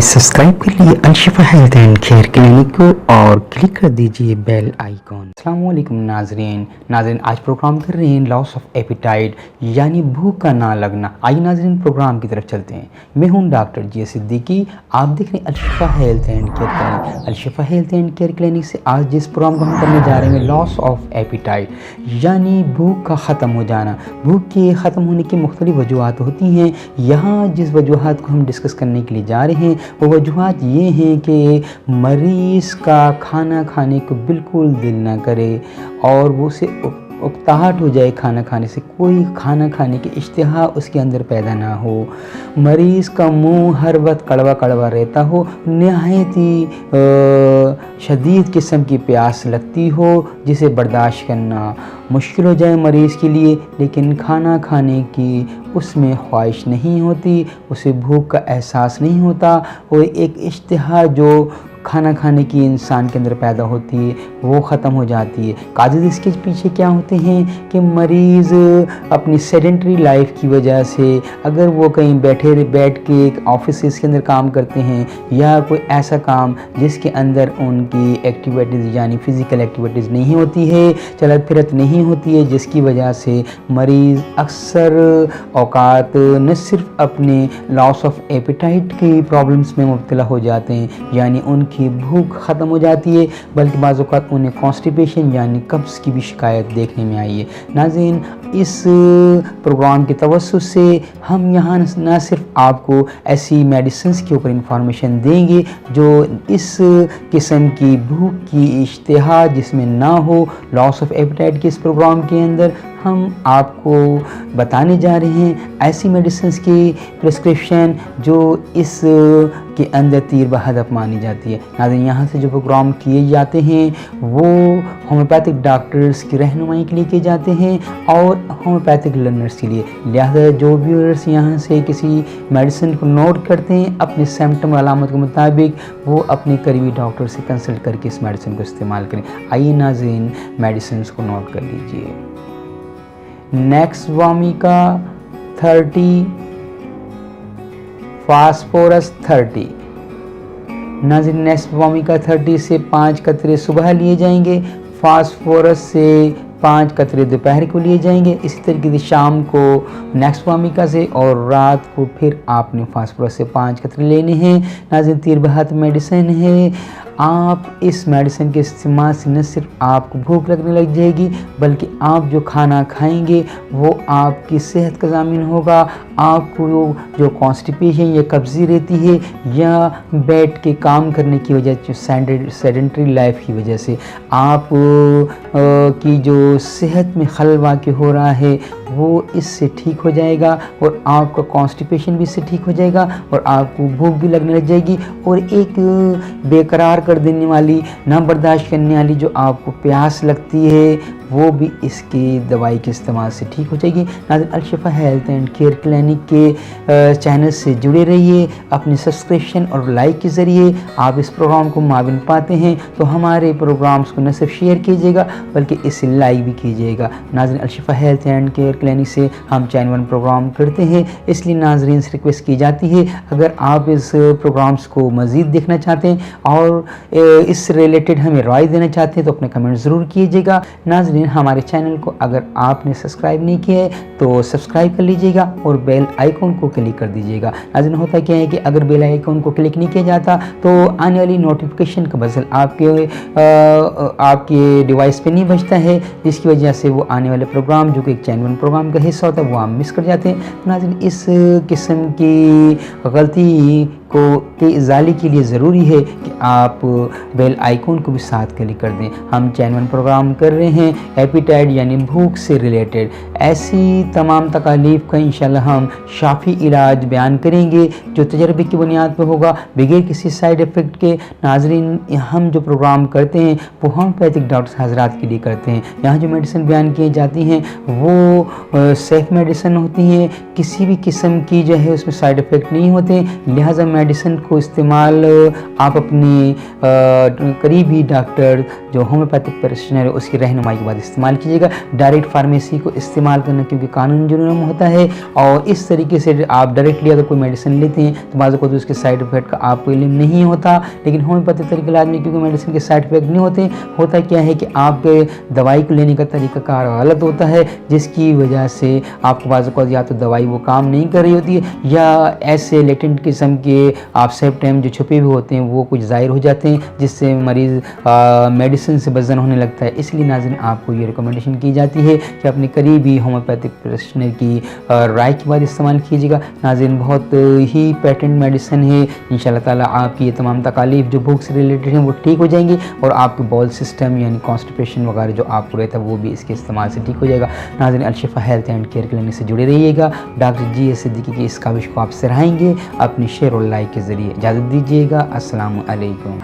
Subscribe कर लिए Alshifa health and care clinic को और क्लिक कर दीजिए बेल आइकॉन। अस्सलाम वालेकुम नाज़रीन आज प्रोग्राम कर रहे हैं लॉस ऑफ एपिटाइट यानी भूख का ना लगना। आइए नाज़रीन प्रोग्राम की तरफ चलते हैं। मैं हूं डॉक्टर जी सिद्दीकी, आप देख रहे हैं Alshifa health and care clinic. Alshifa health and care clinic से आज जिस प्रोग्राम को हम करने जा रहे हैं लॉस ऑफ एपिटाइट यानी भूख का ख़त्म हो जाना। भूख के ख़त्म होने की मुख्तलिफ वजूहत होती हैं। यहाँ जिस वजूहत को हम डिस्कस करने के लिए जा रहे हैं वो वजूहत ये हैं कि मरीज़ का खाना खाने को बिल्कुल दिल ना करे और वो उसे उकताहट हो जाए खाना खाने से, कोई खाना खाने की इश्तिहा उसके अंदर पैदा ना हो, मरीज़ का मुंह हर वक्त कड़वा कड़वा रहता हो, नहायत ही शदीद किस्म की प्यास लगती हो जिसे बर्दाश्त करना मुश्किल हो जाए मरीज़ के लिए, लेकिन खाना खाने की उसमें ख्वाहिश नहीं होती, उसे भूख का एहसास नहीं होता और एक इश्तिहा जो खाना खाने की इंसान के अंदर पैदा होती है वो ख़त्म हो जाती है। काज़ इसके पीछे क्या होते हैं कि मरीज़ अपनी सेडेंटरी लाइफ की वजह से अगर वो कहीं बैठ के एक ऑफिस के अंदर काम करते हैं या कोई ऐसा काम जिसके अंदर उनकी एक्टिविटीज़ यानी फ़िज़िकल एक्टिविटीज़ नहीं होती है, चलत फिरत नहीं होती है, जिसकी वजह से मरीज़ अक्सर औकात न सिर्फ अपने लॉस ऑफ एपिटाइट की प्रॉब्लम्स में मुब्तला हो जाते हैं यानी उनकी भूख ख़त्म हो जाती है, बल्कि बाज़ औक़ात उन्हें कॉन्स्टिपेशन यानी कब्ज़ की भी शिकायत देखने में आई है। नाज़रीन इस प्रोग्राम के तवस्सुत से हम यहाँ न सिर्फ आपको ऐसी मेडिसिन्स के ऊपर इंफॉर्मेशन देंगे जो इस किस्म की भूख की इश्तिहा जिसमें ना हो, लॉस ऑफ एपिटाइट के इस प्रोग्राम के अंदर हम आपको बताने जा रहे हैं ऐसी मेडिसिन्स की प्रिस्क्रिप्शन जो इस के अंदर तीर बहदफ मानी जाती है। नाज़रीन यहाँ से जो प्रोग्राम किए जाते हैं वो होम्योपैथिक डॉक्टर्स की रहनुमाई के लिए किए जाते हैं और होम्योपैथिक लर्नर्स के लिए, लिहाजा जो व्यूअर्स यहाँ से किसी मेडिसिन को नोट करते हैं अपने सिम्टम अलामत के मुताबिक वो अपने करीबी डॉक्टर से कंसल्ट करके इस मेडिसिन को इस्तेमाल करें। आइए नाज़रीन मेडिसिन को नोट कर लीजिए। नेक्सवामिका 30, फास्फोरस 30। नाज़रीन नेक्सवामिका 30 से 5 कतरे सुबह लिए जाएंगे, फास्फोरस से 5 कतरे दोपहर को लिए जाएंगे, इसी तरीके से शाम को नेक्सवामिका से और रात को फिर आपने फास्फोरस से 5 कतरे लेने हैं। नाज़रीन तीर बहत मेडिसिन है, आप इस मेडिसिन के इस्तेमाल से न सिर्फ आपको भूख लगने लग जाएगी बल्कि आप जो खाना खाएंगे वो आपकी सेहत का ज़ामिन होगा। आपको जो कॉन्स्टिपेशन या कब्ज़ी रहती है या बैठ के काम करने की वजह से सेडेंटरी लाइफ की वजह से आप की जो सेहत में खलल वाक़ हो रहा है वो इससे ठीक हो जाएगा और आपका कॉन्स्टिपेशन भी इससे ठीक हो जाएगा और आपको भूख भी लगने लग जाएगी और एक बेकरार कर देने वाली ना बर्दाश्त करने वाली जो आपको प्यास लगती है वो भी इसकी दवाई के इस्तेमाल से ठीक हो जाएगी। नाज़रीन Alshifa health and care clinic के चैनल से जुड़े रहिए, अपने सब्सक्रिप्शन और लाइक के ज़रिए आप इस प्रोग्राम को माविन पाते हैं तो हमारे प्रोग्राम्स को न सिर्फ शेयर कीजिएगा बल्कि इसे लाइक भी कीजिएगा। नाज़रीन Alshifa health and care clinic से हम चैनल 1 प्रोग्राम करते हैं, इसलिए नाज़रीन से रिक्वेस्ट की जाती है अगर आप इस प्रोग्राम्स को मज़ीद देखना चाहते हैं और इससे रिलेटेड हमें राय देना चाहते हैं तो अपने कमेंट ज़रूर कीजिएगा। नाज़रीन हमारे चैनल को अगर आपने सब्सक्राइब नहीं किया है तो सब्सक्राइब कर लीजिएगा और बेल आइकॉन को क्लिक कर दीजिएगा। नाज़रीन होता क्या है कि अगर बेल आइकॉन को क्लिक नहीं किया जाता तो आने वाली नोटिफिकेशन का बज़ल आपके डिवाइस पे नहीं बजता है, जिसकी वजह से वो आने वाले प्रोग्राम जो कि एक चैनल 1 प्रोग्राम का हिस्सा होता है वो आप मिस कर जाते हैं। नाज़रीन इस किस्म की गलती के इजाले के लिए ज़रूरी है कि आप बेल आइकॉन को भी साथ क्लिक कर दें। हम चैनल 1 प्रोग्राम कर रहे हैं एपिटाइट यानी भूख से रिलेटेड, ऐसी तमाम तकालीफ का इंशाल्लाह हम शाफी इलाज बयान करेंगे जो तजर्बे की बुनियाद पर होगा बगैर किसी साइड इफ़ेक्ट के। नाज़रीन हम जो प्रोग्राम करते हैं वो होम्योपैथिक डॉक्टर्स हजरात के लिए करते हैं। यहाँ जो मेडिसिन बयान की जाती हैं वो सेफ़ मेडिसिन होती हैं, किसी भी किस्म की जो है उसमें साइड इफ़ेक्ट नहीं होते, लिहाजा मेडिसिन को इस्तेमाल आप अपने करीबी डॉक्टर جو ہومیوپیتھک پریکٹیشنر ہے اس کی رہنمائی کے بعد استعمال کیجیے گا۔ ڈائریکٹ فارمیسی کو استعمال کرنا کیونکہ قانون جرم ہوتا ہے، اور اس طریقے سے آپ ڈائریکٹلی اگر کوئی میڈیسن لیتے ہیں تو بعض اوقات اس کے سائڈ افیکٹ کا آپ کو علم نہیں ہوتا، لیکن ہومیوپیتھک طریقہ علاج میں کیونکہ میڈیسن کے سائڈ افیکٹ نہیں ہوتے، ہوتا کیا ہے کہ آپ کے دوائی کو لینے کا طریقہ کار غلط ہوتا ہے، جس کی وجہ سے آپ کو بعض اوقات یا تو دوائی وہ کام نہیں کر رہی ہوتی ہے، یا ایسے لیٹنٹ قسم کے آپ سمپٹم جو چھپے ہوئے ہوتے ہیں وہ کچھ ظاہر ہو جاتے ہیں، جس سے مریض میڈیسن سے بدزن ہونے لگتا ہے۔ اس لیے ناظرین آپ کو یہ ریکمنڈیشن کی جاتی ہے کہ اپنے قریبی ہومیوپیتھک پریکٹیشنر کی رائے کے بعد استعمال کیجیے گا۔ ناظرین بہت ہی پیٹنٹ میڈیسن ہے، انشاءاللہ تعالیٰ آپ کی یہ تمام تکالیف جو بھوک سے ریلیٹڈ ہیں وہ ٹھیک ہو جائیں گی، اور آپ کے بول سسٹم یعنی کانسٹیپیشن وغیرہ جو آپ کو رہتا ہے وہ بھی اس کے استعمال سے ٹھیک ہو جائے گا۔ ناظرین Alshifa health and care clinic سے جڑے رہیے گا۔ ڈاکٹر جی ایس صدیقی کی اس کاوش کو آپ سراہیں گے، اپنی شیئر اور لائک کے ذریعے۔ اجازت دیجیے گا، السلام علیکم۔